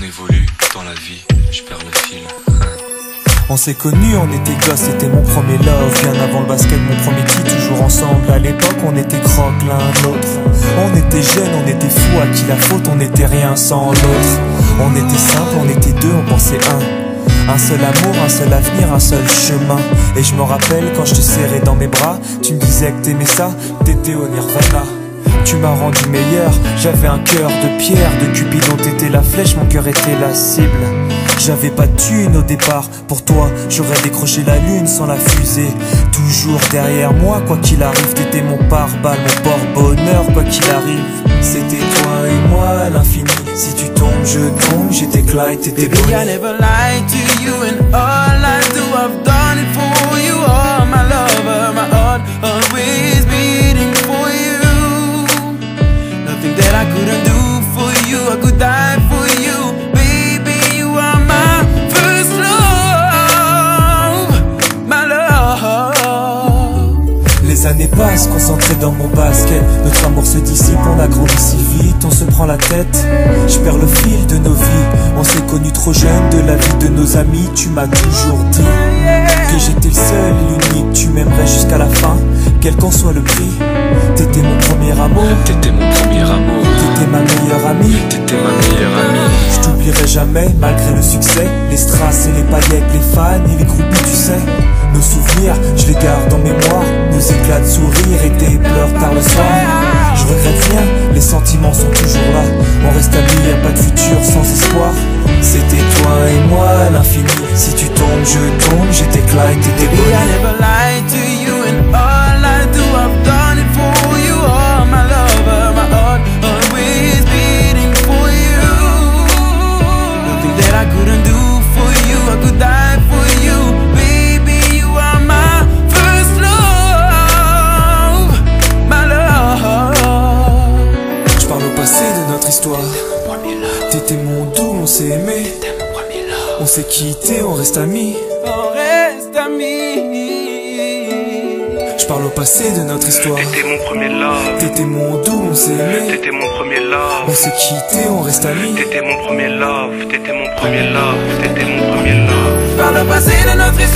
évolue dans la vie, je perds le fil. On s'est connus, on était gosses, c'était mon premier love. Bien avant le basket, mon premier titre, toujours ensemble. À l'époque, on était croque l'un l'autre. On était jeunes, on était fous, à qui la faute, on n'était rien sans l'autre. On était simple, on était deux, on pensait un seul amour, un seul avenir, un seul chemin. Et je me rappelle quand je te serrais dans mes bras, tu me disais que t'aimais ça, t'étais au Nirvana. Tu m'as rendu meilleur, j'avais un cœur de pierre. De Cupidon t'étais la flèche, mon cœur était la cible. J'avais pas de thune au départ, pour toi j'aurais décroché la lune sans la fusée. Toujours derrière moi, quoi qu'il arrive, t'étais mon pare-balles, mon porte-bonheur, quoi qu'il arrive. C'était toi et moi à l'infini. Si tu tombes, je tombe, j'étais Clyde, t'étais Baby, I never lied to you, and all I do, I've done it for you. Oh, my lover, my heart always beating for you. Nothing that I couldn't do for you, I could die for you. Baby, you are my first love, my love. Les années passent, concentrées dans mon basket. Notre amour se dissipe, on a grandi si vite, on se prend la tête. Je perds le fil de nos vies. On s'est connus trop jeunes, de la vie de nos amis. Tu m'as toujours dit que j'étais le seul et l'unique. Tu m'aimerais jusqu'à la fin, quel qu'en soit le prix. T'étais mon premier amour, T'étais mon premier amour, t'étais ma meilleure amie. t'étais ma meilleure amie. Je t'oublierai jamais, malgré le succès. Les strass et les paillettes, les fans et les groupies, tu sais. Nos souvenirs, je les garde en mémoire. Nos éclats de sourire et tes pleurs tard le soir. Je regrette rien, les sentiments sont toujours là. On reste amis, y'a pas de futur sans espoir. C'était toi et moi à l'infini. Si tu tombes, je tombe, j'étais Clyde, t'étais Baby, I Bonnie. never lied to you, and all I do, I've done it for you. Oh, my lover, my heart always beating for you. Nothing that I couldn't do for you, I could die for you. Baby, you are my first love, my love. Je parle au passé de notre histoire. T'étais mon doux, on s'est aimé. On s'est quitté, on reste amis. On reste amis. Je parle au passé de notre histoire. T'étais mon premier love, T'étais mon doux, on s'est aimé. t'étais mon premier love, On s'est quitté, on reste amis. t'étais mon premier love, t'étais mon premier love, t'étais mon premier love. Par le passé de notre histoire.